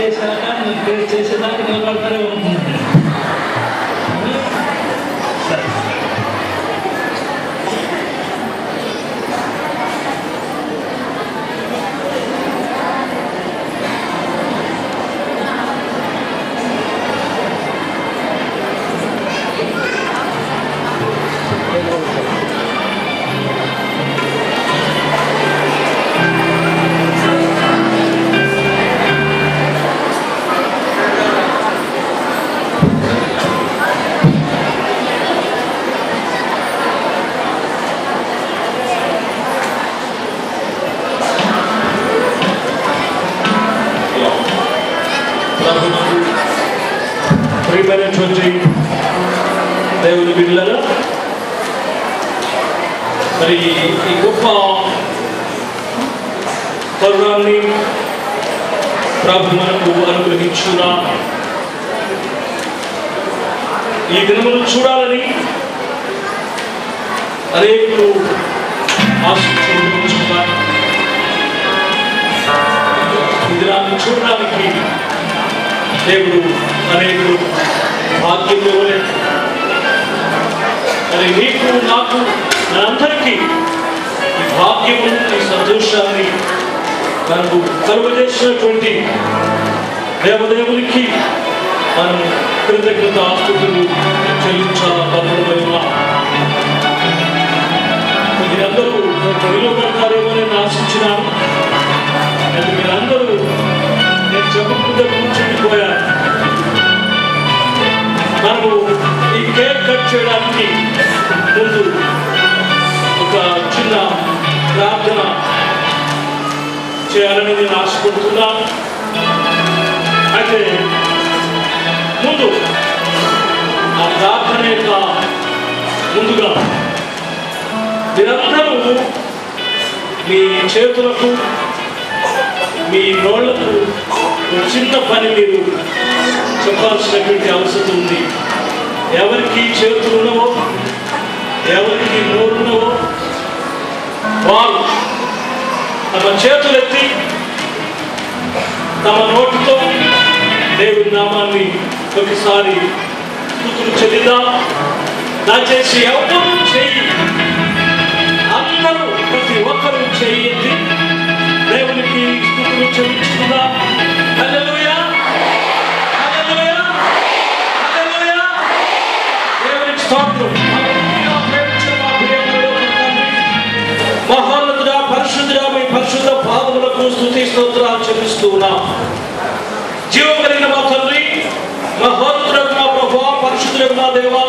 చేశాక నేను చేసేదాకా నిలబడతారే ఉంటుంది. సరే ప్రియమైనటువంటి దేవుని బిడ్డలారా, మరి ఈ గొప్ప తరుణాన్ని ప్రభు మనకు అనుగ్రహించున్నా ఈ దినమును చూడాలని అనేకులు ఆశించుకుంటున్నారు. ఈ దినాన్ని చూడడానికి దేవుడు అనేకులు భాగ్యం ఇవ్వలేదు. మరి నీకు నాకు మనందరికీ ఈ భాగ్యము ఈ సంతోషాన్ని మనకు కలుగజేసినటువంటి దేవదేవునికి మనం కృతజ్ఞత ఆస్తుతులు చెల్లించాలనుకున్నా. మీరందరూ నిలబడతారేమో నేను ఆశించినాను. మీరందరూ నేను చెప్పకుండా కూర్చుండిపోయాను. మనము ఈ కేక్ కట్ చేయడానికి ముందు ఒక చిన్న ప్రార్థన చేయాలని నేను ఆశపడుతున్నాను. అయితే ముందు ఆ ప్రార్థన యొక్క ముందుగా మీరందరూ మీ చేతులకు మీ నోళ్లకు చిన్న పని మీరు చెప్పాల్సినటువంటి అవసరం ఉంది. ఎవరికి చేతులు ఉన్నవో ఎవరికి నోరున్నవో వారు తమ చేతులెత్తి తమ నోటితో దేవుని నామాన్ని ఒకసారి స్తుతులు చెల్లిద్దాం. దయచేసి ఎవరు చేయి, అందరూ ప్రతి ఒక్కరూ చేయండి. దేవునికి స్తుతులు చెల్లించుకుందాం. హల్లెలూయా, హల్లెలూయా, హల్లెలూయా. దేవునికి స్తోత్రం. మహోన్నతుడా, పరిశుద్ధుడా, మీ పరిశుద్ధ పాదములకు స్తుతి స్తోత్రాలు చెల్లిస్తూ ఉన్నాం. జీవం కలిగిన మా తండ్రి, మహోన్నతుడకు మా ప్రభువా, పరిశుద్ధుడకు మా దేవా,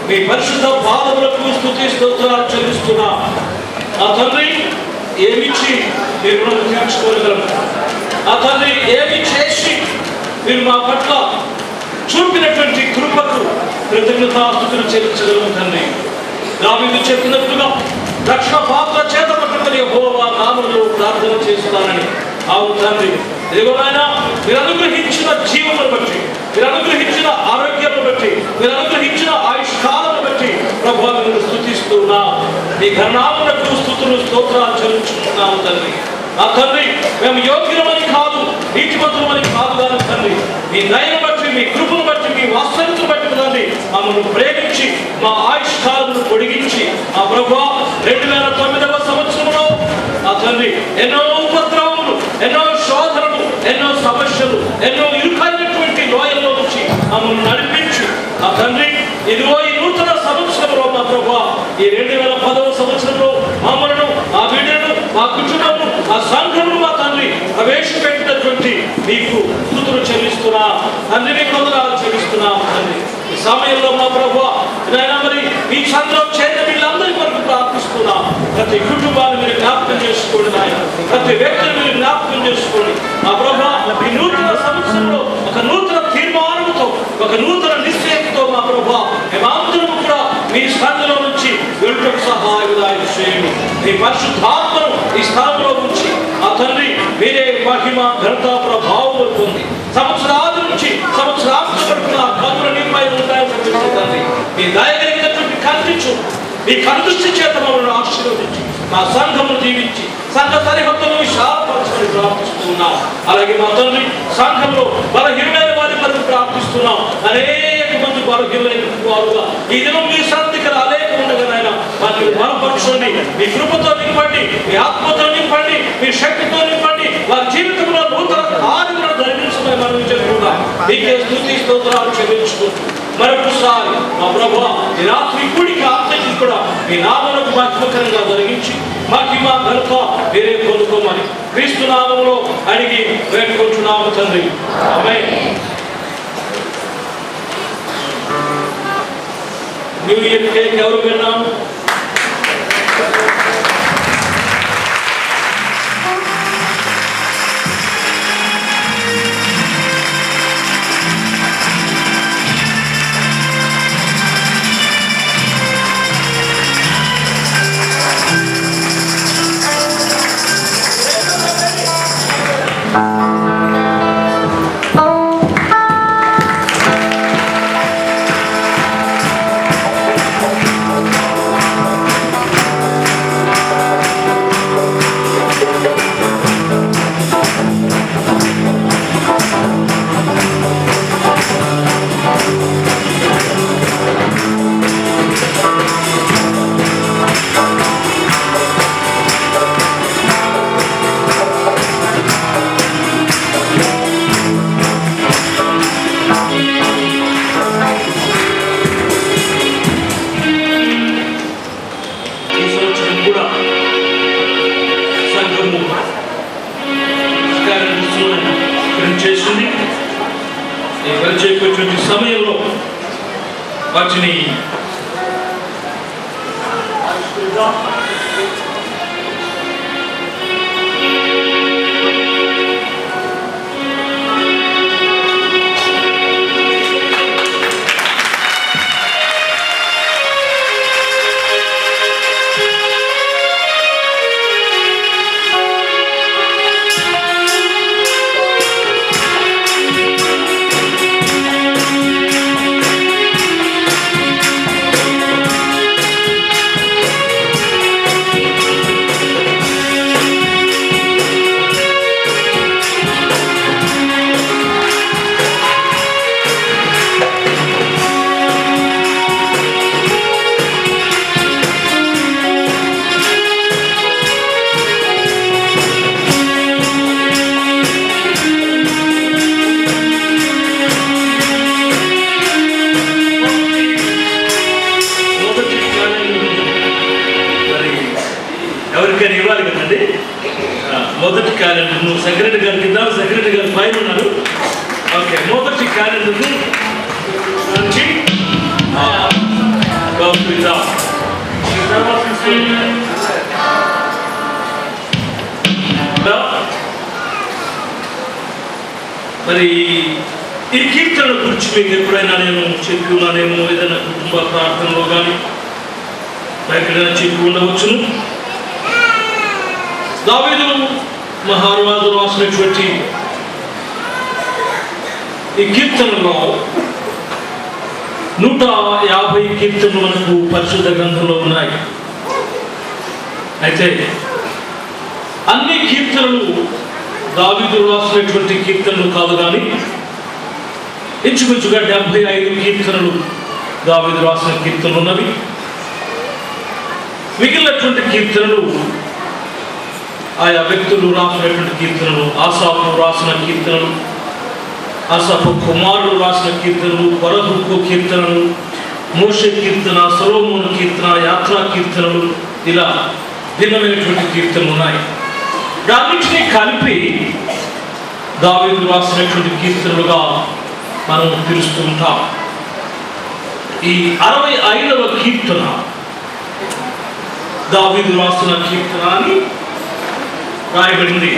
మీ పరిశుద్ధ పాదములకు స్తుతి స్తోత్రాలు చెల్లిస్తున్నాం. ఆ తండ్రి ఏమిచ్చి మీరు రుణం తీర్చుకోగలరు? ఆ తండ్రి ఏమి చేసి మీరు మా పట్ల చూపినటువంటి కృపకు కృతజ్ఞతాస్తుతులు చెల్లించగలరు తండ్రి. దావీదు చెప్పినట్టుగా రక్షణ పాత్ర చేత పట్టుకుని యెహోవా నామములో ప్రార్థన చేస్తానని. అవును తండ్రి, ఇదిగోనైనా మీరు అనుగ్రహించిన జీవమును బట్టి, మీరు అనుగ్రహించిన ఆరోగ్యాన్ని బట్టి, మీరు అనుగ్రహించిన ఆయుష్కాలను బట్టి ప్రభువా మీరు స్తుతిస్తున్నా. మీ ఘననామమునకు స్తుతులు స్తోత్రాలు చెల్లించుకుంటున్నాము తండ్రి. ఆ తండ్రి మేము యోగ్యులమని కాదు, నీతిమంతులమని కాదు కానీ తండ్రి, మీ దయను బట్టి, మీ కృపను బట్టి, మీ వాత్సల్యతను బట్టి తండ్రి మమ్మల్ని ప్రేమించి మా ఆయుష్కాలను పొడిగించి ఆ ప్రభువా 2009వ సంవత్సరంలో ఆ తండ్రి ఎన్నో ఉపద్రవములు, ఎన్నో శోధనలు, ఎన్నో సమస్యలు, ఎన్నో ఇరుకైనటువంటి లోయల్లో నుంచి మమ్మల్ని నడిపించి ఆ తండ్రి ఇదిగో ఈ నూతన సంవత్సరంలో మా ప్రభువా ఈ 2010వ సంవత్సరంలో మమ్మల్ని, ఆ బిడ్డను, మా కుటుంబము, ఆ సంఘమును మా తండ్రి ప్రవేశపెట్టినటువంటి మీకు స్తుతులు చెల్లిస్తున్నా తండ్రి. మీకు వందనాలు చెల్లిస్తున్నాము తండ్రి. ఈ సమయంలో మా ప్రభువా మరి మీ సంఘంలో చేరిన వీళ్ళందరి వరకు ప్రార్థిస్తున్నా. ప్రతి కుటుంబాన్ని మీరు జ్ఞాపకం చేసుకోండి నాయన, ప్రతి వ్యక్తిని మీరు జ్ఞాపకం చేసుకోండి. మా ప్రభువా ఈ నూతన సంవత్సరంలో ఒక నూతన తీర్మానంతో, ఒక నూతన నిశ్చయంతో మా ప్రభువా మేమందరము కూడా మీ సంఘంలో నుంచి వెళ్ళటకు సహాయం చేయండి. మీ పరిశుద్ధాత్మను ఈ స్థలంలో ఉంచి ఆ తండ్రి మీరే మహిమ ఘనత ప్రభావం పొంది సంవత్సరాల నుంచి సంవత్సరాంతం వరకు ఆ కన్నుల నీపై ఉంటాయని తండ్రి మీ దయ కలిగినటువంటి కనిపించు, మీ కనుదృష్టి చేత మమ్మల్ని ఆశీర్వదించి మా సంఘము జీవించి సంఘ సరిహద్దులను విశాలపరచమని ప్రార్థిస్తున్నాం. అలాగే మా తండ్రి సంఘంలో బలహీనమైన వారి కొరకు ప్రార్థిస్తున్నాం. అనేక మంది బలహీనమైన వారుగా ఈ దినం మీ సన్నిధికి రాలేకుండా నాయన వారిని బలపరచండి. మీ కృపతో నింపండి, మీ ఆత్మతో నింపండి, మీ శక్తితో నింపండి. వారి జీవితంలో నూతన కార్యములను జరిగించమని మనం చెప్పుకున్నాం. మీకే స్తుతి స్తోత్రాలు చెల్లించుకుంటూ మరొకసారి మా ప్రభువా ఈ రాత్రి కూడిక అంతటి కూడా మీ నామమునకు మహిమకరంగా జరిగించి మహిమ ఘనత వేరే పొందుకోమని క్రీస్తు నామములో అడిగి వేడుకుంటున్నాము తండ్రి. ఆమేన్. న్యూ ఇయర్ కేక్ ఎవరు విన్నాము? చేసేటువంటి సమయంలో వాటిని ఎవరికైనా ఇవ్వాలి కదండి. మొదటి క్యాలెండర్ నువ్వు సెక్రటరీ గారికి ఇద్దాం. సెక్రటరీ గారు పైన ఉన్నారు. ఓకే, మొదటి క్యాలెండర్ నుంచి మరి ఈ కీర్తన గురించి మీకు ఎప్పుడైనా నేను చెప్పి ఉన్నానేమో, ఏదైనా కుటుంబ ప్రార్థనలో కానీ ఎక్కడైనా చెప్పి ఉండవచ్చును. దావీదు మహారాజు రాసినటువంటి ఈ కీర్తనలో 150 కీర్తనలు మనకు పరిశుద్ధ గ్రంథంలో ఉన్నాయి. అయితే అన్ని కీర్తనలు దావీదు రాసినటువంటి కీర్తనలు కాదు, కానీ ఇంచుమించుగా 75 కీర్తనలు దావీదు రాసిన కీర్తనలు ఉన్నవి. మిగిలినటువంటి కీర్తనలు ఆయా వ్యక్తులు రాసినటువంటి కీర్తనలు. ఆసాపు రాసిన కీర్తనలు, ఆసాపు కుమారుడు రాసిన కీర్తనలు, బరహుకు కీర్తనలు, మోషే కీర్తన, సొలొమోను కీర్తన, యాత్రా కీర్తనలు, ఇలా భిన్నమైనటువంటి కీర్తనలు ఉన్నాయి. దానిని కలిపి దావీదు రాసినటువంటి కీర్తనలుగా మనం పిలుస్తూ ఉంటాం. ఈ 65వ కీర్తన దావీదు రాసిన కీర్తన అని రాయబడింది.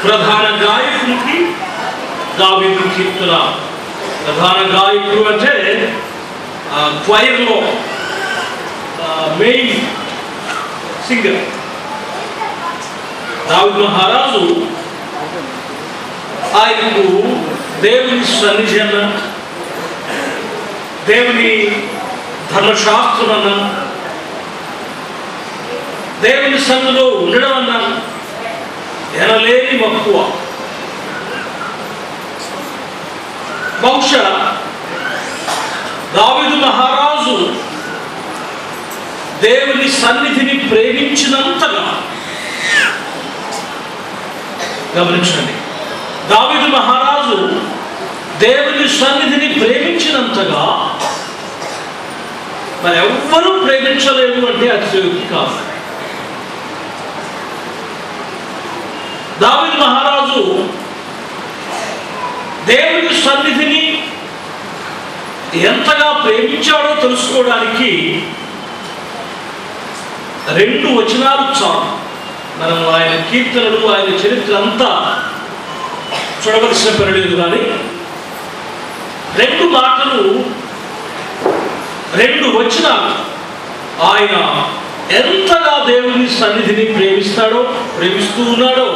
ప్రధాన గాయకునికి దావీదు కీర్తన. ప్రధాన గాయకుడు అంటే క్వైర్లో మెయిన్ సింగర్. దావీదు మహారాజు ఆయనకు దేవుని సన్నిధి అన్న, దేవుని ధర్మశాస్త్రం అన్న, దేవుని సన్నిధిలో ఉండడం అన్నాను ఎనలేని మక్కువ. బహుశా దావీదు మహారాజు దేవుని సన్నిధిని ప్రేమించినంతగా, గమనించండి, దావీదు మహారాజు దేవుని సన్నిధిని ప్రేమించినంతగా మరి ఎవ్వరూ ప్రేమించలేదు అంటే అతిశయోక్తి కాదు. దావీదు మహారాజు దేవుని సన్నిధిని ఎంతగా ప్రేమించాడో తెలుసుకోవడానికి 2 వచనాలు చాలు. మనం ఆయన కీర్తనలు, ఆయన చరిత్ర అంతా చూడవలసిన పనిలేదు. కానీ 2 మాటలు, 2 వచనాలు ఆయన ఎంతగా దేవుని సన్నిధిని ప్రేమిస్తూ ఉన్నాడో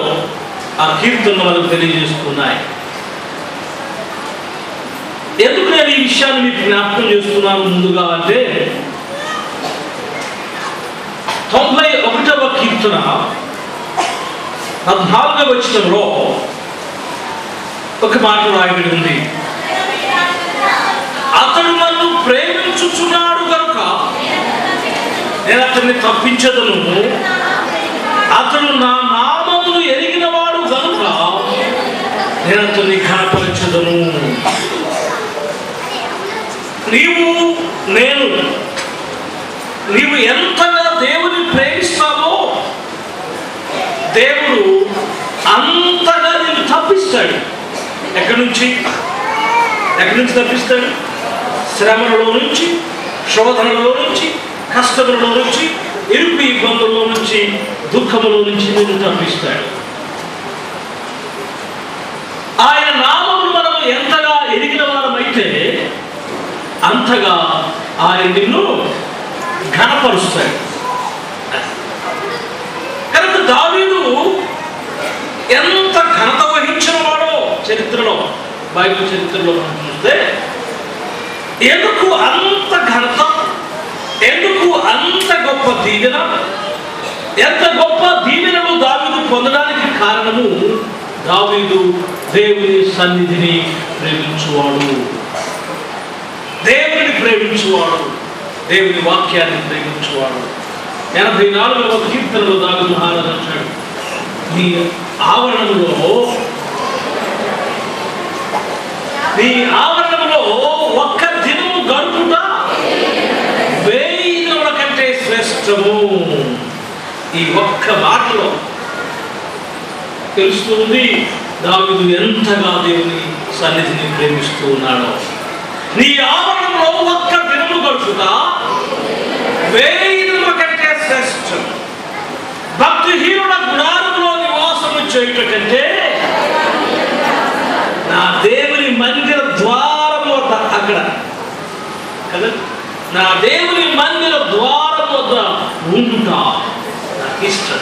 ఆ కీర్తనలు మనకు తెలియజేస్తున్నాయి. ఎందుకు నేను ఈ విషయాన్ని మీకు జ్ఞాపకం చేస్తున్నాను ముందుగా అంటే, 91వ కీర్తన 14వ వచనంలో ఒక మాట రాయబడి ఉంది. అతడు నన్ను ప్రేమించుచున్నాడు కనుక నేను అతన్ని తప్పించదను, అతడు నా నామమును ఎరిగినవాడు కనుక నేను అతన్ని ఘనపరచదను. నీవు ఎంతగా దేవుని ప్రేమిస్తావో దేవుడు అంతగా నేను తప్పిస్తాడు. ఎక్కడి నుంచి తప్పిస్తాడు? శ్రమలలో నుంచి, శోధనలో నుంచి, కష్టములలో నుంచి, ఇరుకు ఇబ్బందుల్లో నుంచి, దుఃఖములో నుంచి నేను తప్పిస్తాడు. ఆయన నామమును మనం ఎంతగా ఎరిగిన వారమైతే అంతగా ఆయన నిన్ను ఘనపరుస్తాడు. కనుక దావీదు ఎంత ఘనత వహించిన వాడో చరిత్రలో, బైబిల్ చరిత్రలో మనం చూస్తే, ఎందుకు అంత ఘనత, ఎందుకు అంత గొప్ప దీవెన, ఎంత గొప్ప దీవెనను దావీదు పొందడానికి కారణము దావీదు దేవుని సన్నిధిని ప్రేమించువాడు, దేవుని వాక్యాన్ని ప్రేమించువాడు. 84వ కీర్తనలో దావీదు మహారాజు అంటాడు, నీ ఆవరణంలో ఒక్క దినము గడుపుట 1000 దినముల కంటే శ్రేష్టము. ఈ ఒక్క మాటలో తెలుస్తుంది దావీదు ఎంతగా దేవుని సన్నిధిని ప్రేమిస్తూ ఉన్నాడో. నీ ఆవరణంలో ఒక్క దినము గడుపుట 1000 దినముల కంటే శ్రేష్టం. భక్తిహీనుల గుడారంలో నివాసము చేయుట కంటే నా దేవుని మందిర ద్వారం వద్ద, అక్కడ కదా, నా దేవుని మందిర ద్వారం వద్ద ఉండుట నాకు ఇష్టం.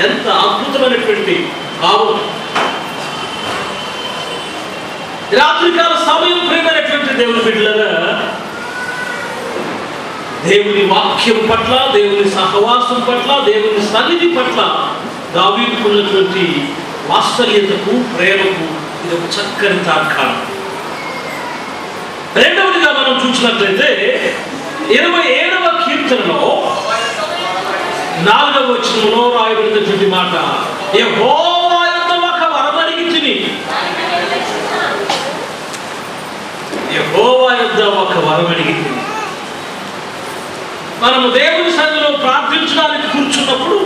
ఎంత అద్భుతమైనటువంటి భావం! రాత్రికాల సమయం ప్రియమైనటువంటి దేవుని బిడ్డలారా, దేవుని వాక్యం పట్ల, దేవుని సహవాసం పట్ల, దేవుని సన్నిధి పట్ల దావీదుకు ఉన్నటువంటి వాత్సల్యతకు, ప్రేమకు ఇది ఒక చక్కని తార్కాణం. రెండవదిగా మనం చూసినట్లయితే 27వ కీర్తనలో 4వ వచనంలో రాయబడినటువంటి మాట, యెహోవా యొద్ద ఒక వరమడిగితిని, యెహోవా యొద్ద ఒక వరమడిగితిని. మనము దేవుని సన్నిధిలో ప్రార్థించడానికి కూర్చున్నప్పుడు